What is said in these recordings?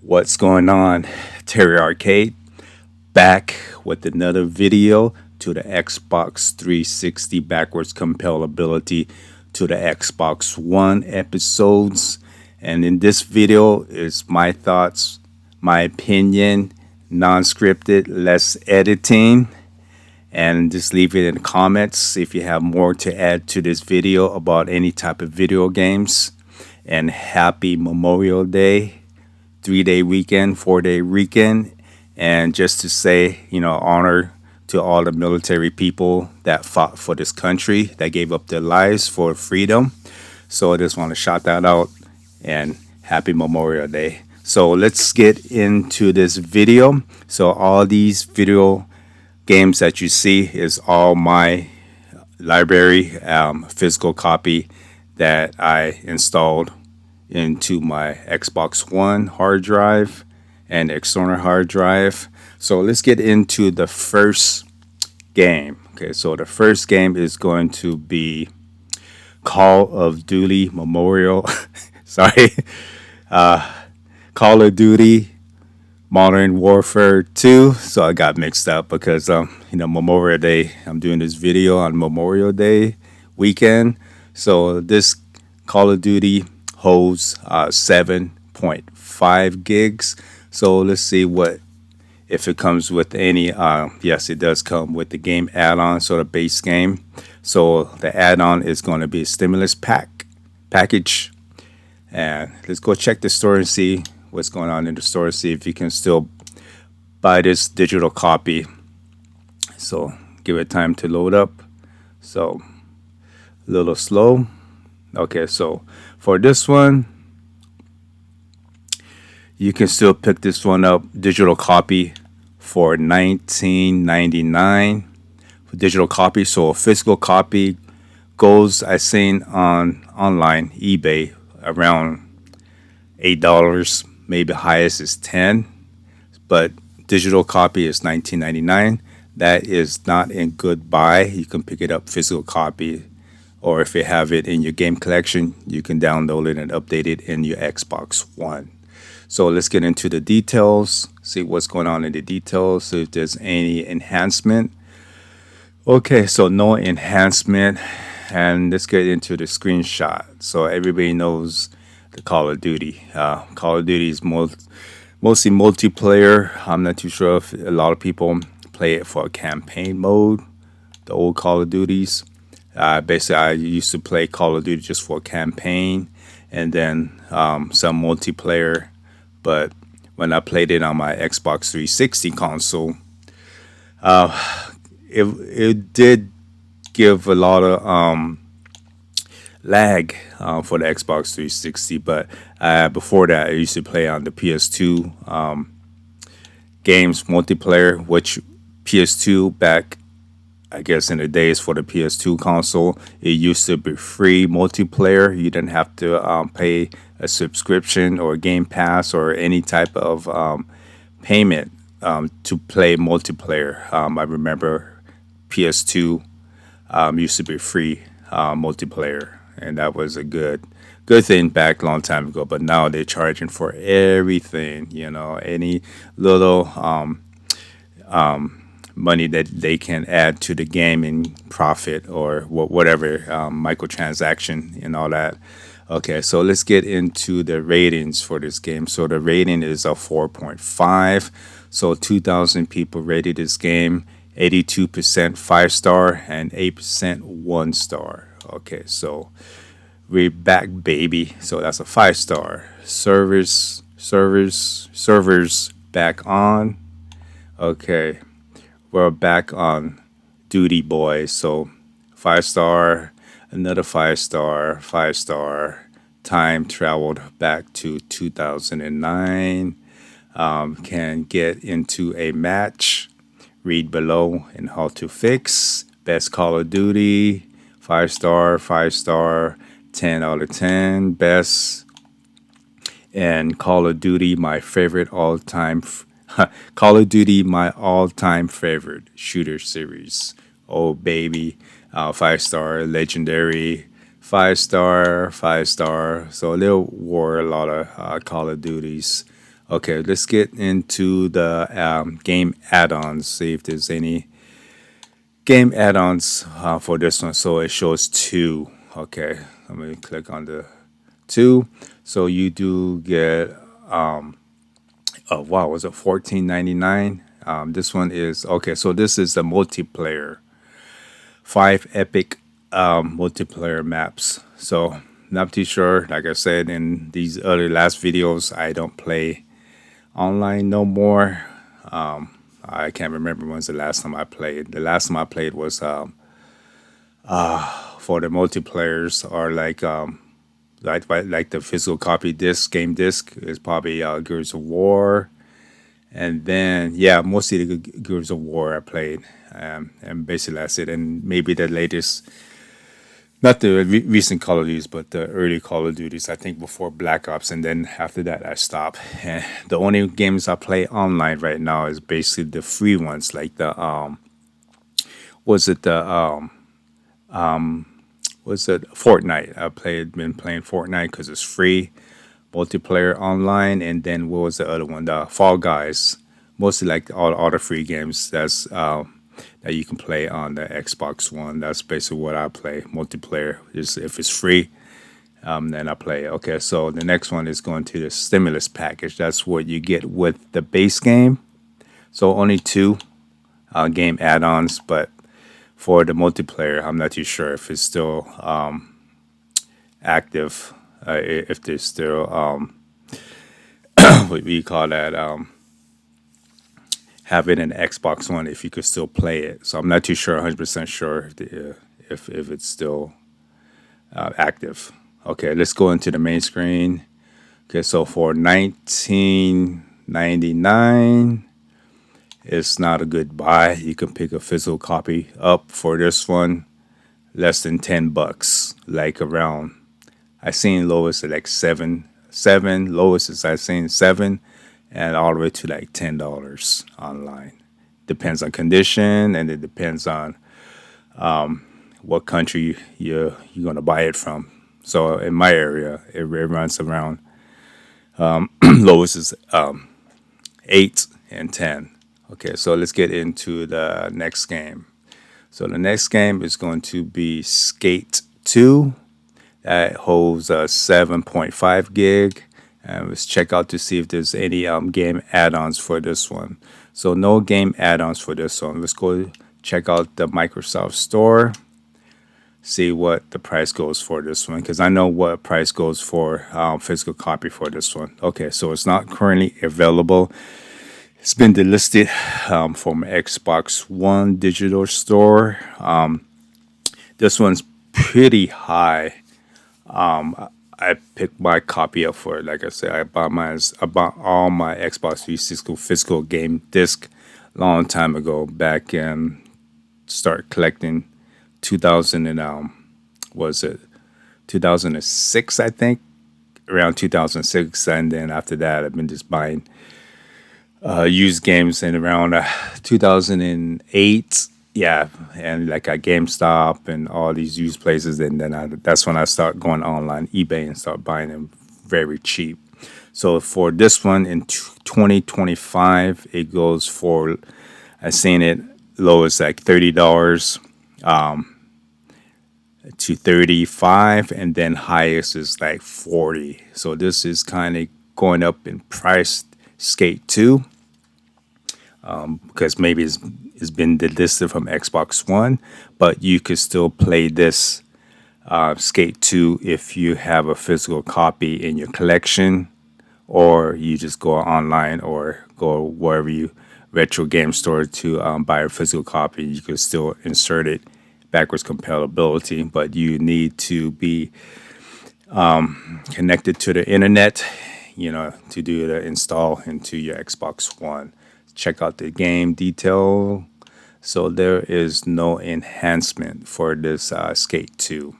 What's going on? Terry Arcade back with another video to the Xbox 360 backwards compatibility to the Xbox One episodes. And in this video is my thoughts, my opinion, non-scripted, less editing. And just leave it in the comments if you have more to add to this video about any type of video games. And happy Memorial Day, 3 day weekend, 4 day weekend. And just to say, honor to all the military people that fought for this country, that gave up their lives for freedom. So I just want to shout that out and happy Memorial Day. So let's get into this video. So all these video games that you see is all my library physical copy that I installed into my Xbox One hard drive and external hard drive. So let's get into the first game. Okay, so the first game is going to be Call of Duty Memorial. Sorry, Call of Duty Modern Warfare 2. So I got mixed up because Memorial Day. I'm doing this video on Memorial Day weekend. So this Call of Duty holds 7.5 gigs. So let's see what if it comes with any. Yes, it does come with the game add-on, so the base game. So the add-on is going to be a stimulus package. And let's go check the store and see what's going on in the store. See if you can still buy this digital copy. So give it time to load up. So a little slow. Okay, so for this one, you can still pick this one up, digital copy, for $19.99 for digital copy. So a physical copy goes, I seen on online eBay, around $8, maybe highest is 10, but digital copy is $19.99. That is not in good buy. You can pick it up physical copy, or if you have it in your game collection, you can download it and update it in your Xbox One. So let's get into the details, see what's going on in the details, see if there's any enhancement. Okay, so no enhancement. And let's get into the screenshot. So everybody knows the Call of Duty. Call of Duty is mostly multiplayer. I'm not too sure if a lot of people play it for a campaign mode, the old Call of Duties. Basically, I used to play Call of Duty just for a campaign and then some multiplayer. But when I played it on my Xbox 360 console, it did give a lot of lag for the Xbox 360. But before that, I used to play on the PS2 games multiplayer, which PS2 back, I guess, in the days for the PS2 console, it used to be free multiplayer. You didn't have to pay a subscription or Game Pass or any type of payment to play multiplayer. I remember PS2 used to be free multiplayer, and that was a good thing back a long time ago. But now they're charging for everything. Any little money that they can add to the gaming profit or whatever microtransaction and all that. Okay, so let's get into the ratings for this game. So the rating is a 4.5. So 2,000 people rated this game. 82% 5-star and 8% 1-star. Okay, so we're back, baby. So that's a 5-star. Servers back on. Okay, we're back on duty, boys. So 5-star, another 5-star, 5-star. Time traveled back to 2009. Can get into a match. Read below and how to fix. Best Call of Duty, 5-star, 5-star, 10 out of 10. Best. And Call of Duty, my favorite all-time. Call of Duty, my all-time favorite shooter series. Oh baby, 5-star, legendary, 5-star, 5-star. So there were a lot of Call of Duties Okay, let's get into the game add-ons. See if there's any game add-ons for this one. So it shows two. Okay, let me click on the two. So you do get oh wow, was it 14.99? This one is okay. So this is the multiplayer, five epic multiplayer maps. So not too sure. Like I said in these other last videos, I don't play online no more. I can't remember when's the last time I played. The last time I played was for the multiplayers or like the physical copy disc game disc is probably Gears of War, and then yeah, mostly the Gears of War I played, and basically that's it. And maybe the latest, not the recent Call of Duties, but the early Call of Duties. I think before Black Ops, and then after that I stopped. And the only games I play online right now is basically the free ones, like the was it the was it Fortnite? Been playing Fortnite because it's free, multiplayer online, and then what was the other one? The Fall Guys. Mostly like all the free games that you can play on the Xbox One. That's basically what I play. Multiplayer is if it's free, then I play it. Okay, so the next one is going to the stimulus package. That's what you get with the base game. So only two game add-ons, but for the multiplayer, I'm not too sure if it's still active. If there's still what we call that, having an Xbox One, if you could still play it. So I'm not too sure, 100% sure if it's still active. Okay, let's go into the main screen. Okay, so for 19.99, it's not a good buy. You can pick a physical copy up for this one, less than $10, like around. I seen lowest at like seven. Lowest is I seen seven, and all the way to like $10 online. Depends on condition, and it depends on what country you're gonna buy it from. So in my area, it runs around lowest is 8 and 10. Okay, so let's get into the next game. So the next game is going to be Skate 2. That holds a 7.5 gig. And let's check out to see if there's any game add-ons for this one. So no game add-ons for this one. Let's go check out the Microsoft Store. See what the price goes for this one, because I know what price goes for physical copy for this one. Okay, so it's not currently available. It's been delisted from Xbox One digital store. This one's pretty high. I picked my copy up for it. Like I said, I bought all my Xbox 360 physical game disc long time ago. Back in start collecting 2000 and was it 2006? I think around 2006, and then after that, I've been just buying used games in around 2008. Yeah, and like at GameStop and all these used places, and then that's when I start going online, eBay, and start buying them very cheap. So for this one in 2025, it goes for I seen it low as like $30 to 35, and then highest is like 40. So this is kind of going up in price. Skate 2 because maybe it's been delisted from Xbox One, but you could still play this Skate 2 if you have a physical copy in your collection, or you just go online or go wherever you retro game store to buy a physical copy. You could still insert it backwards compatibility, but you need to be connected to the internet, to do the install into your Xbox One. Check out the game detail. So there is no enhancement for this Skate 2.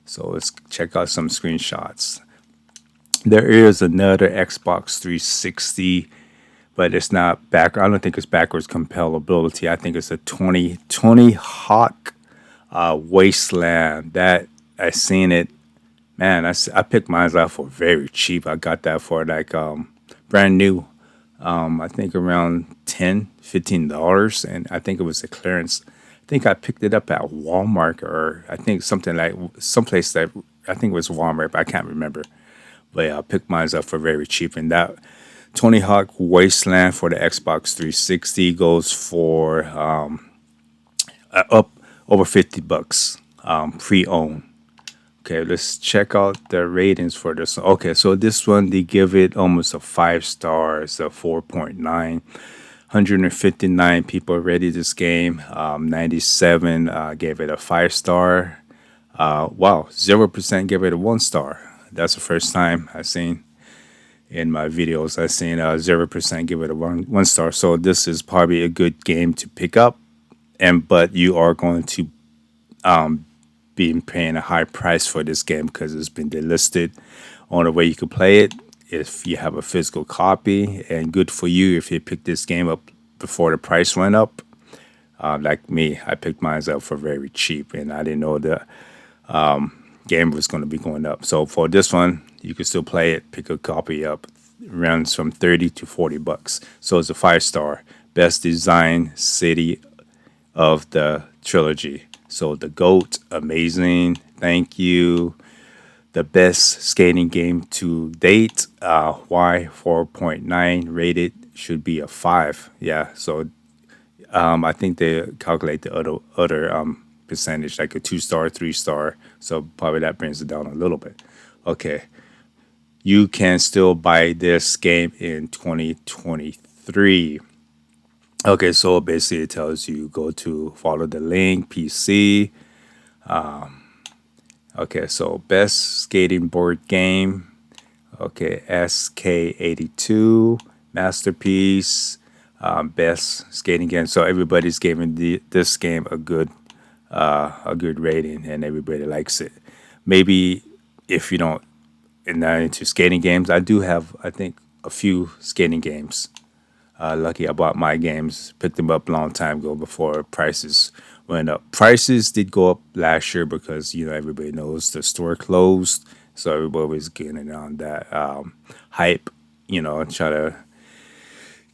So let's check out some screenshots. There is another Xbox 360, but it's not back. I don't think it's backwards compatibility. I think it's a 2020 Hawk Wasteland. That I seen it. Man, I picked mine out for very cheap. I got that for like brand new. I think around $10, $15, and I think it was a clearance. I think I picked it up at Walmart, or I think something like someplace that I think it was Walmart, but I can't remember. But yeah, I picked mine up for very cheap, and that Tony Hawk Wasteland for the Xbox 360 goes for up over $50, pre-owned. Okay, let's check out the ratings for this. Okay, so this one they give it almost a 5 star. It's a 4.9. 159 people rated this game. 97 gave it a 5 star. Wow, 0% gave it a 1 star. That's the first time I've seen in my videos. I've seen 0% give it a one star. So this is probably a good game to pick up, and but you are going to be paying a high price for this game because it's been delisted. Only way you can play it if you have a physical copy, and good for you if you picked this game up before the price went up. Like me, I picked mine up for very cheap, and I didn't know the game was going to be going up. So for this one, you can still play it, pick a copy up. It runs from 30 to $40. So it's a 5 star. Best design city of the trilogy. So the GOAT, amazing. Thank you. The best skating game to date. Why 4.9 rated should be a 5. Yeah. So I think they calculate the other percentage, like a 2 star, 3 star. So probably that brings it down a little bit. Okay, you can still buy this game in 2023. Okay, so basically it tells you go to follow the link, PC. Okay, so best skating board game. Okay, SK82 masterpiece. Best skating game. So everybody's giving this game a good rating, and everybody likes it. Maybe if you don't not into skating games, I do have I think a few skating games. Lucky I bought my games, picked them up a long time ago before prices went up. Prices did go up last year because everybody knows the store closed, so everybody was getting on that hype, and try to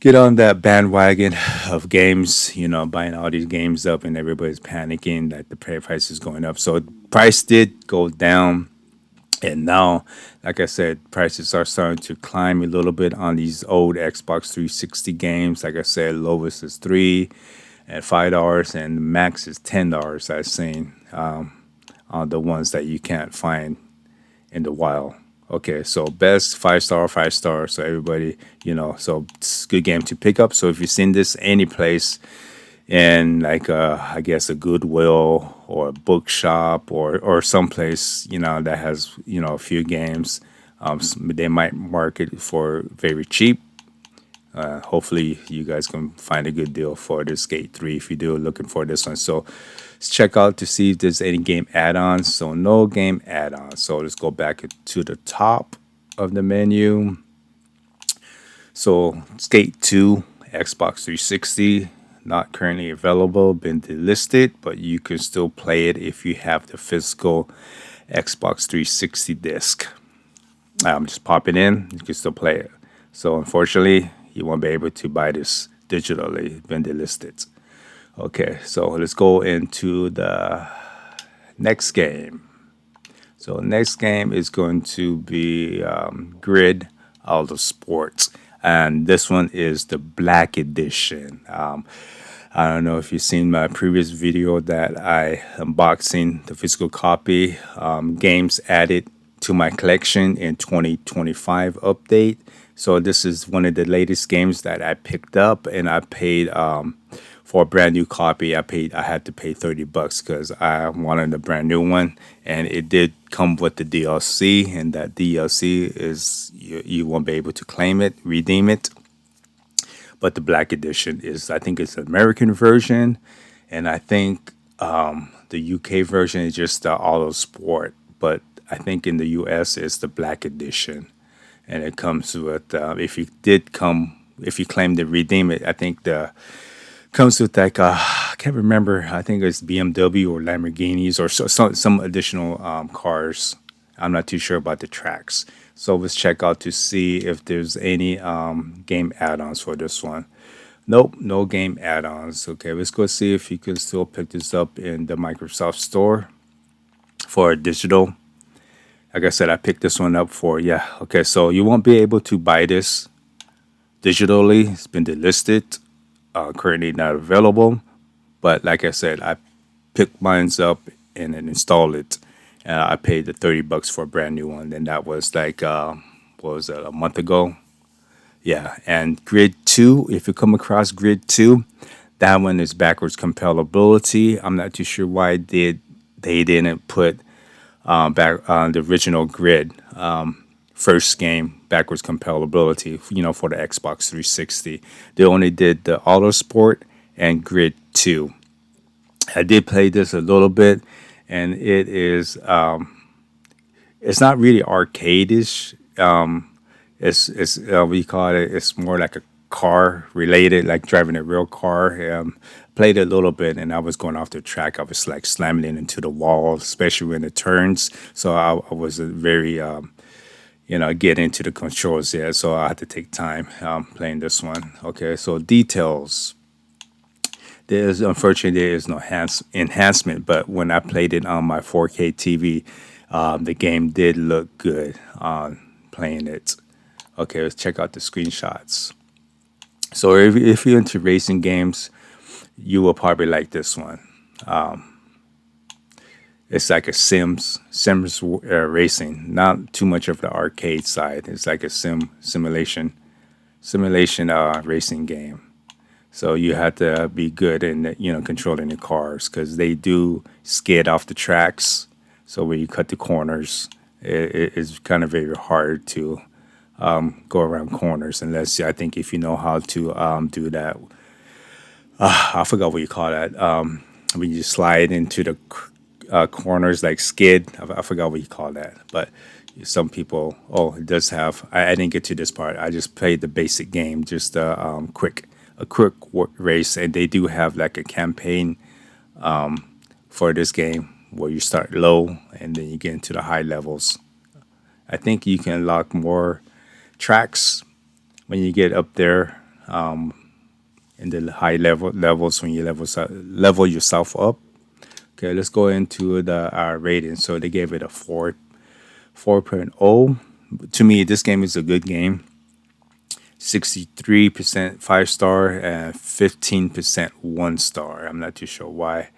get on that bandwagon of games, buying all these games up, and everybody's panicking that the price is going up. So price did go down, and now, like I said, prices are starting to climb a little bit on these old Xbox 360 games. Like I said, lowest is $3 and $5, and max is $10. I've seen on the ones that you can't find in the wild. Okay, so best 5 star, 5 star. So everybody, so it's a good game to pick up. So if you've seen this any place in like I guess a Goodwill or a bookshop or someplace, that has a few games, they might market it for very cheap. Hopefully you guys can find a good deal for this Skate 3 if you do looking for this one. So let's check out to see if there's any game add-ons. So no game add-ons. So let's go back to the top of the menu. So Skate 2, Xbox 360, not currently available, been delisted, but you can still play it if you have the physical Xbox 360 disc. Just pop it in, you can still play it. So unfortunately, you won't be able to buy this digitally, been delisted. Okay, so let's go into the next game. So next game is going to be Grid Autosport, and this one is the Black Edition. I don't know if you've seen my previous video that I unboxing the physical copy. Games added to my collection in 2025 update. So this is one of the latest games that I picked up, and I paid for a brand new copy. I had to pay $30 because I wanted a brand new one, and it did come with the DLC, and that DLC is you won't be able to claim it, redeem it. But the Black Edition is, I think it's an American version, and I think the UK version is just the Autosport. But I think in the US it's the Black Edition, and it comes with if you claim to redeem it, I think the comes with like I can't remember. I think it's BMW or Lamborghinis or some additional cars. I'm not too sure about the tracks. So let's check out to see if there's any game add-ons for this one. Nope, no game add-ons. Okay, let's go see if you can still pick this up in the Microsoft Store for digital. Like I said, I picked this one up for, yeah. Okay, so you won't be able to buy this digitally. It's been delisted, currently not available. But like I said, I picked mines up and then installed it. I paid the $30 for a brand new one. And that was like, what was that, a month ago? Yeah. And Grid 2, if you come across Grid 2, that one is backwards compatibility. I'm not too sure why they didn't put back on the original Grid first game backwards compatibility, for the Xbox 360. They only did the Autosport and Grid 2. I did play this a little bit, and it's not really arcade-ish. It's what you call it. It's more like a car related, like driving a real car. Played it a little bit, and I was going off the track. I was like slamming it into the wall, especially when it turns. So I was very get into the controls there. So I had to take time playing this one. Okay, so details. There's unfortunately there is no enhancement, but when I played it on my 4K TV, the game did look good on playing it. Okay, let's check out the screenshots. So if you're into racing games, you will probably like this one. It's like a Sims racing, not too much of the arcade side. It's like a simulation racing game. So you have to be good in controlling the cars because they do skid off the tracks. So when you cut the corners, it's kind of very hard to go around corners unless I think if you know how to do that. I forgot what you call that. When you slide into the corners like skid. I forgot what you call that, but some people. Oh, it does have. I didn't get to this part. I just played the basic game, just a quick race, and they do have like a campaign for this game where you start low and then you get into the high levels. I think you can unlock more tracks when you get up there in the high levels when you level yourself up. Okay, let's go into the rating. So they gave it a 4.0. To me, this game is a good game. 63% 5 star and 15% 1 star. I'm not too sure why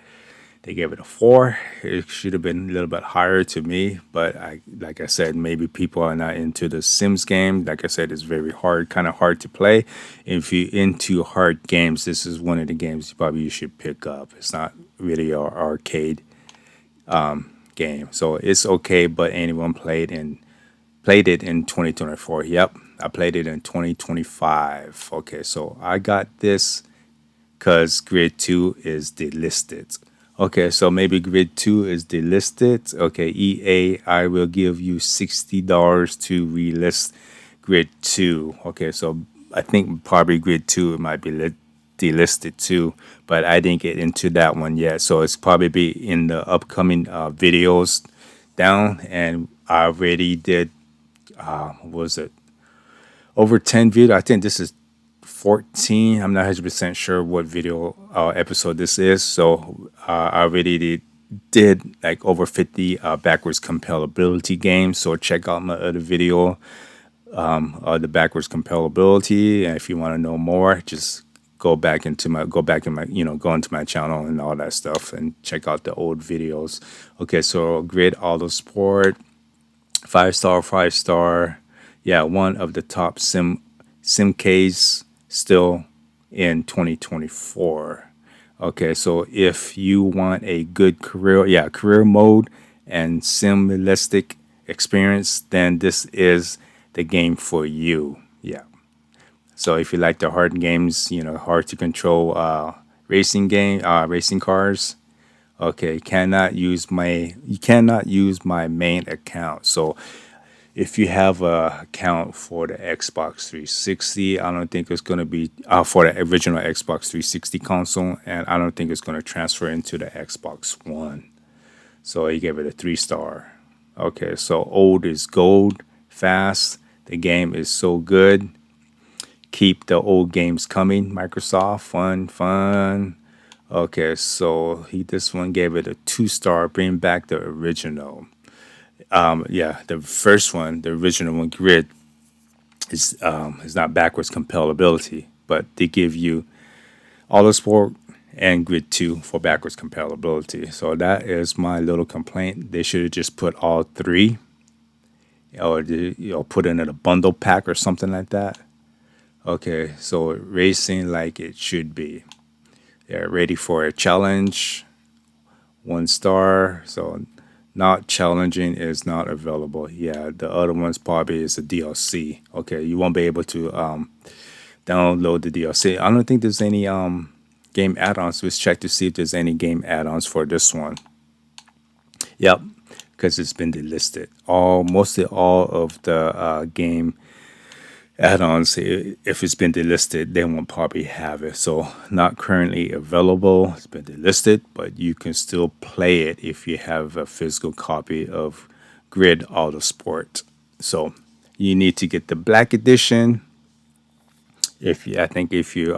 they gave it a 4. It should have been a little bit higher to me, but like I said, maybe people are not into the Sims game. Like I said, it's very hard, kind of hard to play. If you're into hard games, this is one of the games you should pick up. It's not really an arcade game, so it's okay. But anyone played it in 2024. Yep, I played it in 2025. Okay, so I got this because Grid 2 is delisted. Okay, so maybe Grid 2 is delisted. Okay, EA, I will give you $60 to relist Grid 2. Okay, so I think probably Grid 2 might be delisted too, but I didn't get into that one yet. So it's probably be in the upcoming videos down. And I already did, what was it? Over 10 videos. I think this is 14. I'm not 100% sure what video episode this is. So I already did like over 50 backwards compatibility games. So check out my other video, the backwards compatibility. And if you want to know more, just go back into my go into my channel and all that stuff and check out the old videos. Okay, so Grid Autosport, 5 star, 5 star. Yeah, one of the top sim still in 2024. Okay, so if you want a good career mode and simulistic experience, then this is the game for you. Yeah. So if you like the hard games, hard to control racing cars, okay, you cannot use my main account. So if you have a account for the Xbox 360, I don't think it's going to be for the original Xbox 360 console, and I don't think it's going to transfer into the Xbox One. So he gave it a 3 star. Okay, so old is gold, fast. The game is so good. Keep the old games coming. Microsoft, fun, fun. Okay, so this one gave it a 2 star. Bring back the original. Yeah, the first one, the original one, Grid, is not backwards compatibility, but they give you Autosport and Grid 2 for backwards compatibility. So that is my little complaint. They should have just put all three, or put it in a bundle pack or something like that. Okay, so racing like it should be. They're ready for a challenge. 1 star. So not challenging is not available. Yeah, the other ones probably is a DLC. Okay, you won't be able to download the DLC. I don't think there's any game add-ons. Let's check to see if there's any game add-ons for this one. Yep, because it's been delisted. Mostly all of the game add-ons, if it's been delisted, they won't probably have it. So not currently available. It's been delisted, but you can still play it if you have a physical copy of Grid Autosport. So you need to get the Black Edition. I think if you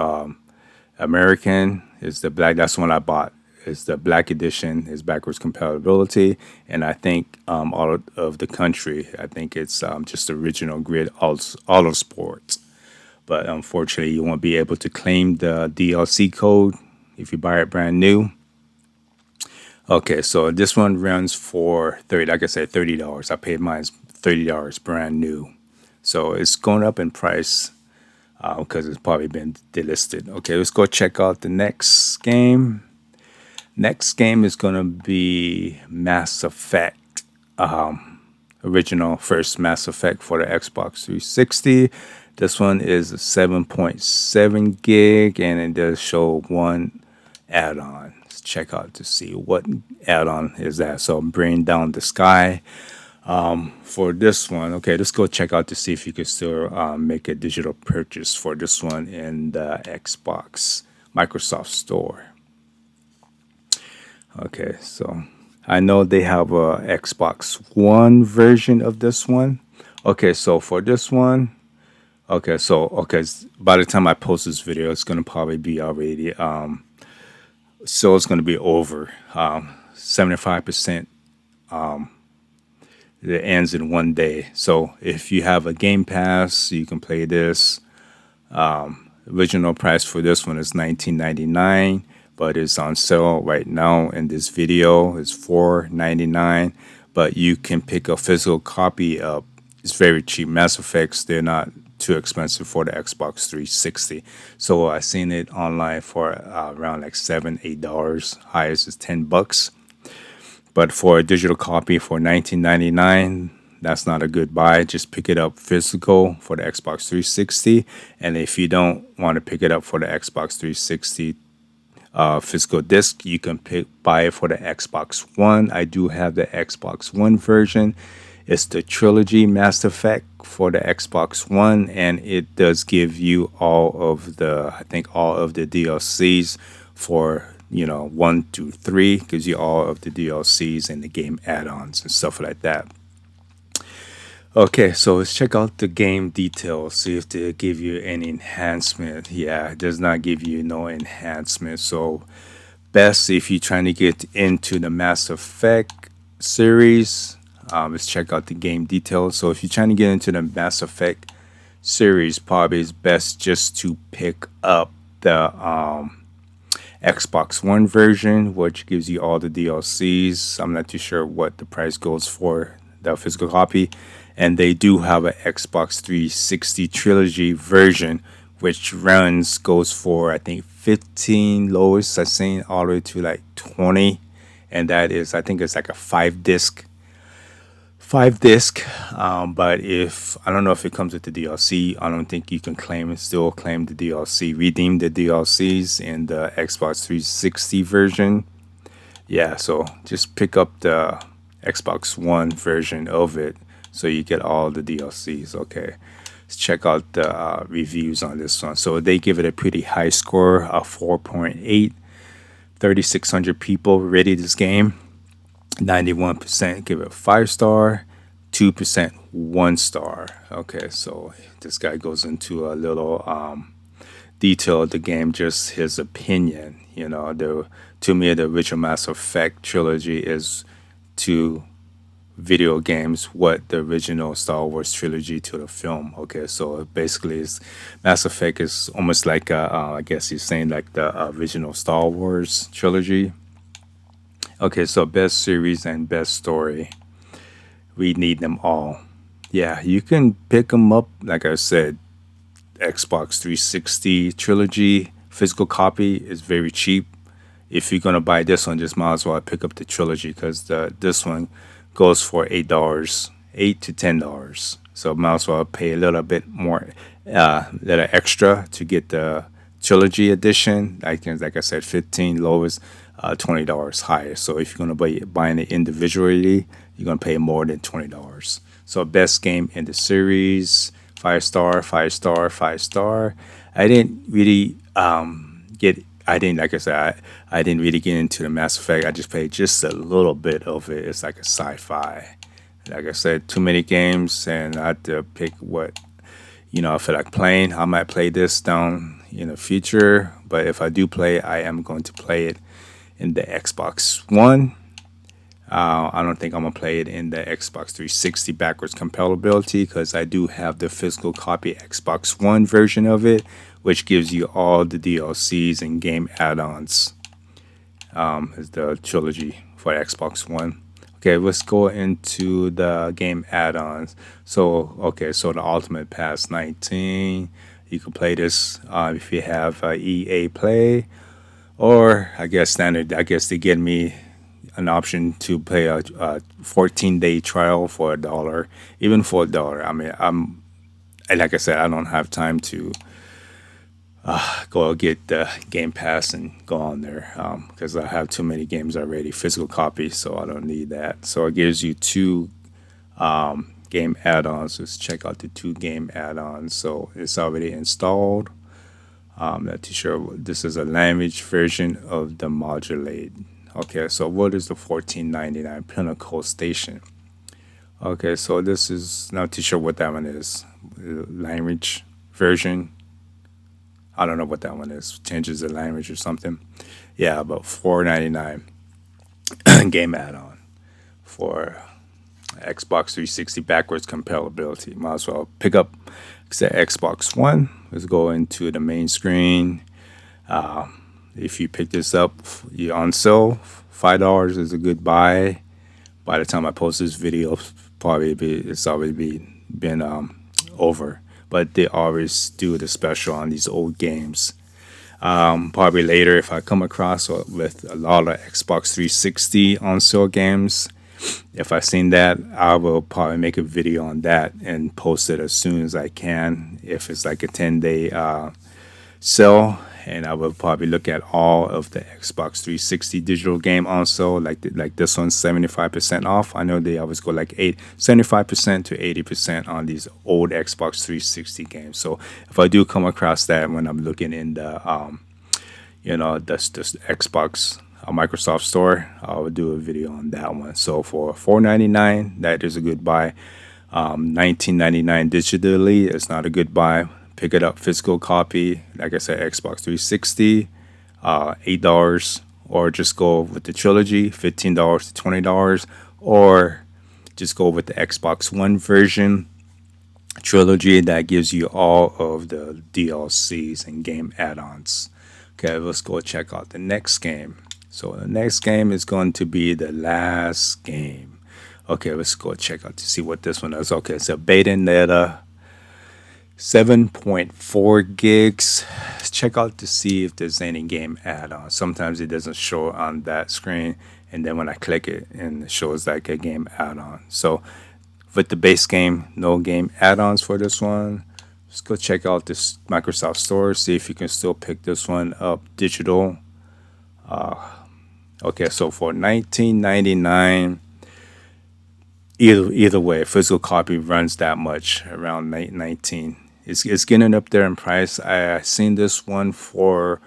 American is the black. That's the one I bought. It's the Black Edition. Is backwards compatibility, and I think all of the country. I think it's just the original Grid Autosport. But unfortunately, you won't be able to claim the DLC code if you buy it brand new. Okay, so this one runs for 30. Like I said, $30. I paid mine $30 brand new. So it's going up in price because it's probably been delisted. Okay, let's go check out the next game. Next game is going to be Mass Effect. Original first Mass Effect for the Xbox 360. This one is a 7.7 gig and it does show one add-on. Let's check out to see what add-on is that. So Bring Down the Sky. For this one, okay, let's go check out to see if you can still make a digital purchase for this one in the Xbox Microsoft Store. Okay, so I know they have a Xbox One version of this one. Okay, so for this one, by the time I post this video, it's gonna probably be already so it's gonna be over 75%. It ends in one day. So if you have a Game Pass, you can play this. Original price for this one is $19.99, but it's on sale right now in this video. It's $4.99, but you can pick a physical copy up. It's very cheap. Mass Effects, they're not too expensive for the Xbox 360. So I seen it online for around like $7, $8. Highest is $10. But for a digital copy for $19.99, that's not a good buy. Just pick it up physical for the Xbox 360. And if you don't want to pick it up for the Xbox 360 physical disc, you can buy it for the Xbox One. I do have the Xbox One version. It's the Trilogy Mass Effect for the Xbox One, and it does give you all of the DLCs for 1 to 3, gives you all of the DLCs and the game add-ons and stuff like that. Okay, so let's check out the game details, see if they give you any enhancement. Yeah, it does not give you no enhancement. So best if you're trying to get into the Mass Effect series, let's check out the game details. So if you're trying to get into the Mass Effect series, probably it's best just to pick up the Xbox One version, which gives you all the DLCs. I'm not too sure what the price goes for the physical copy. And they do have an Xbox 360 Trilogy version, which goes for, I think, 15 lowest. I've seen all the way to like 20. And that is, I think it's like a 5 disc. But I don't know if it comes with the DLC. I don't think you can still claim the DLC, redeem the DLCs in the Xbox 360 version. Yeah, so just pick up the Xbox One version of it so you get all the DLCs. Okay, let's check out the reviews on this one. So they give it a pretty high score of 4.8. 3,600 people rated this game. 91% give it a 5 star, 2% 1 star. Okay, so this guy goes into a little detail of the game, just his opinion. To me, the original Mass Effect trilogy is to video games what the original Star Wars trilogy to the film. Okay, so basically, Mass Effect is almost like I guess he's saying like the original Star Wars trilogy. Okay, so best series and best story, we need them all. Yeah, you can pick them up. Like I said, Xbox 360 trilogy physical copy is very cheap. If you're gonna buy this one, just might as well pick up the trilogy because this one goes for $8, $8 to $10. So might as well pay a little bit more, little extra to get the trilogy edition. Like I said, 15 lowest, $20 higher. So if you're gonna buy buying it individually, you're gonna pay more than $20. So best game in the series, 5 star, 5 star, 5 star. I didn't really get. I didn't like I said. I didn't really get into the Mass Effect. I just played just a little bit of it. It's like a sci-fi. Like I said, too many games, and I had to pick what I feel like playing. I might play this down in the future, but if I do play, I am going to play it in the Xbox One. I don't think I'm gonna play it in the Xbox 360 backwards compatibility because I do have the physical copy Xbox One version of it, which gives you all the DLCs and game add-ons. Is the trilogy for Xbox One. Okay, let's go into the game add-ons. So the Ultimate Pass 19. You can play this if you have EA Play, or I guess standard. I guess they give me an option to play a 14-day trial for $1, even for $1. I mean, like I said, I don't have time to go get the Game Pass and go on there because I have too many games already, physical copies, so I don't need that. So it gives you two game add-ons. Let's check out the two game add-ons. So it's already installed. Not too sure. This is a language version of the modulate. Okay, so what is the 14.99 Pinnacle Station? Okay, so this is not too sure what that one is. Language version. I don't know what that one is. Changes the language or something. Yeah, about $4.99 game add-on for Xbox 360 backwards compatibility. Might as well pick up the Xbox One. Let's go into the main screen. If you pick this up, you're on sale. $5 is a good buy. By the time I post this video, it's already been over. But they always do the special on these old games. Probably later, if I come across with a lot of Xbox 360 on sale games, if I seen that, I will probably make a video on that and post it as soon as I can. If it's like a 10-day sale, and I will probably look at all of the Xbox 360 digital game on sale, like this one's 75% off. I know they always go like 75% to 80% on these old Xbox 360 games. So if I do come across that when I'm looking in the this Xbox Microsoft Store, I will do a video on that one. So for $4.99, that is a good buy. $19.99 digitally is not a good buy. Pick it up physical copy. Like I said, Xbox 360, $8, or just go with the trilogy, $15 to $20, or just go with the Xbox One version trilogy that gives you all of the DLCs and game add-ons. Okay, let's go check out the next game. So the next game is going to be the last game. Okay, let's go check out to see what this one is. Okay, it's a Bayonetta 7.4 gigs. Let's check out to see if there's any game add-on. Sometimes it doesn't show on that screen, and then when I click it, and it shows like a game add-on. So with the base game, no game add-ons for this one. Let's go check out this Microsoft Store, see if you can still pick this one up digital. Okay, so for $19.99, either way, physical copy runs that much, around 19. It's getting up there in price. I seen this one for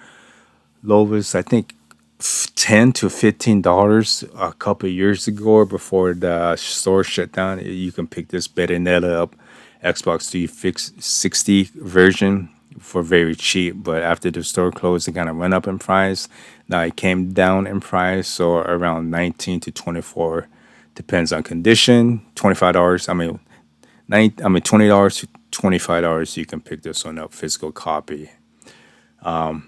lowest, I think $10 to $15 a couple of years ago or before the store shut down. You can pick this Bayonetta up, Xbox 360 version for very cheap. But after the store closed, it kind of went up in price. Now it came down in price, so around 19 to 24, depends on condition. $25. $20 to $25. You can pick this one up, physical copy. I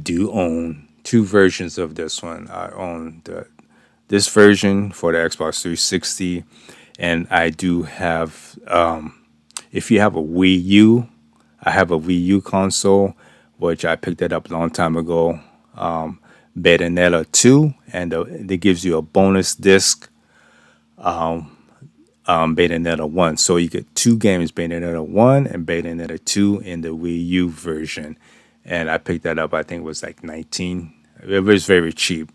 do own two versions of this one. I own this version for the Xbox 360, and I do have. If you have a Wii U, I have a Wii U console, which I picked it up a long time ago. Bayonetta 2, and it gives you a bonus disc. Bayonetta 1. So you get two games, Bayonetta 1 and Bayonetta 2 in the Wii U version. And I picked that up, I think it was like 19. It was very cheap.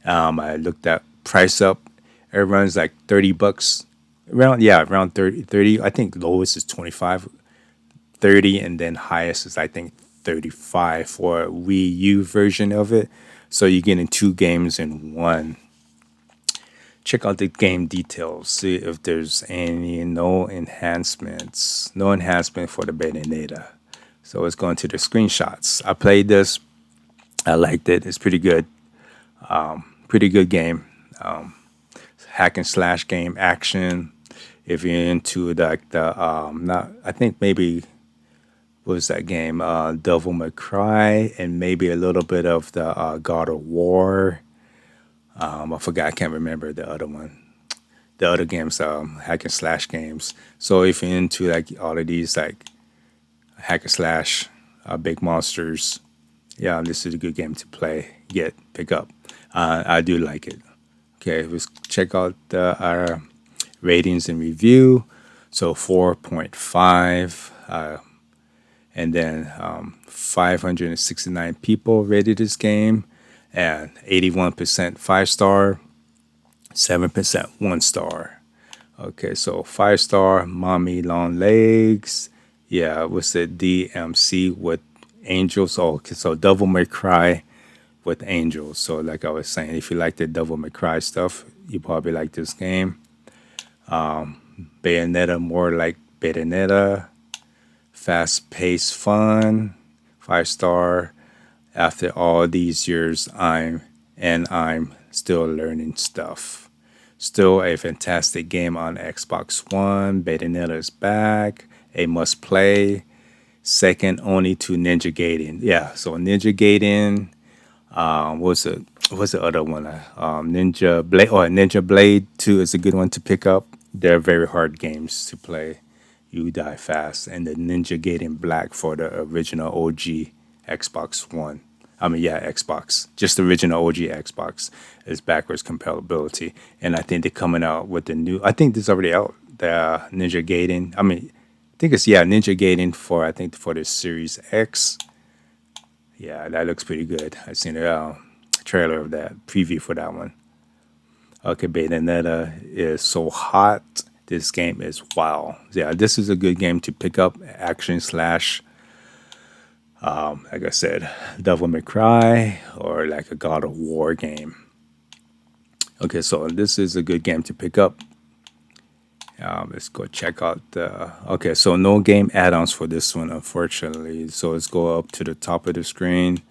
I looked that price up. It runs like $30. Around 30. I think lowest is 25, 30, and then highest is I think 35 for a Wii U version of it. So you're getting two games in one. Check out the game details, see if there's no enhancements. No enhancement for the Bayonetta. So let's go into the screenshots. I played this. I liked it. It's pretty good. Pretty good game. Hack and slash game, action. If you're into not, I think maybe what was that game? Devil May Cry, and maybe a little bit of the God of War. I forgot. I can't remember the other one. The other games, hack and slash games. So if you're into like all of these like hack and slash, big monsters, yeah, this is a good game to play. Pick up. I do like it. Okay, let's check out our ratings and review. So 4.5, and then 569 people rated this game, and 81% 5-star, 7% 1-star. Okay, so 5-star, Mommy Long Legs. Yeah, what's the DMC with Angels? Oh, okay, so Devil May Cry with Angels. So like I was saying, if you like the Devil May Cry stuff, you probably like this game. Bayonetta, more like Bayonetta. Fast-paced fun, 5-star. After all these years, I'm still learning stuff. Still a fantastic game on Xbox One. Bayonetta is back. A must play. Second only to Ninja Gaiden. Yeah, so Ninja Gaiden. What's the other one? Ninja Blade. Oh, Ninja Blade 2 is a good one to pick up. They're very hard games to play. You die fast. And the Ninja Gaiden Black for the original OG Xbox One. Xbox. Just the original OG Xbox is backwards compatibility. And I think they're coming out with the new. I think this is already out. The Ninja Gaiden. I think it's Ninja Gaiden for the Series X. Yeah, that looks pretty good. I've seen a trailer of that preview for that one. Okay, Bayonetta is so hot. This game is wow. Yeah, this is a good game to pick up. Action slash, like I said, Devil May Cry or like a God of War game. Okay, so this is a good game to pick up. Let's go check out the. Okay, so no game add-ons for this one, unfortunately. So let's go up to the top of the screen.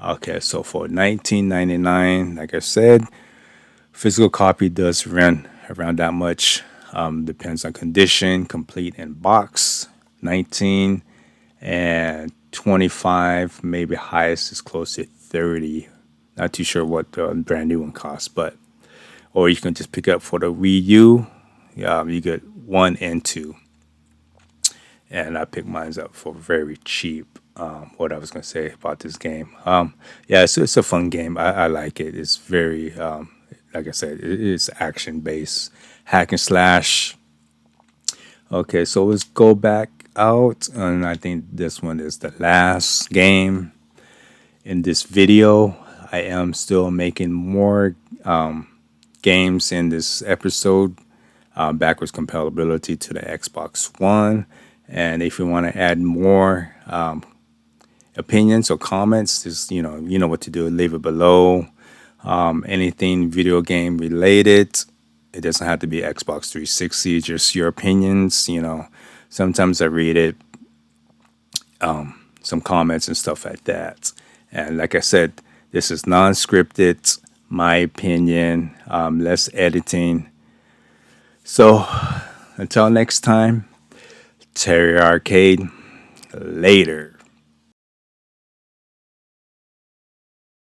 Okay, so for $19.99, like I said, physical copy does run around that much. Depends on condition, complete and box. 19 and 25, maybe highest is close to 30. Not too sure what the brand new one costs, but or you can just pick up for the Wii U. You get 1 and 2, and I picked mine up for very cheap. What I was gonna say about this game, it's a fun game. I like it. It's very, like I said, it's action based, hack and slash. Okay, so let's go back out, and I think this one is the last game in this video. I am still making more games in this episode. Backwards compatibility to the Xbox One. And if you want to add more opinions or comments, just you know what to do. Leave it below. Anything video game related. It doesn't have to be Xbox 360. Just your opinions. Sometimes I read it, some comments and stuff like that. And like I said, this is non-scripted. My opinion. Less editing. So until next time, Terry Arcade. Later.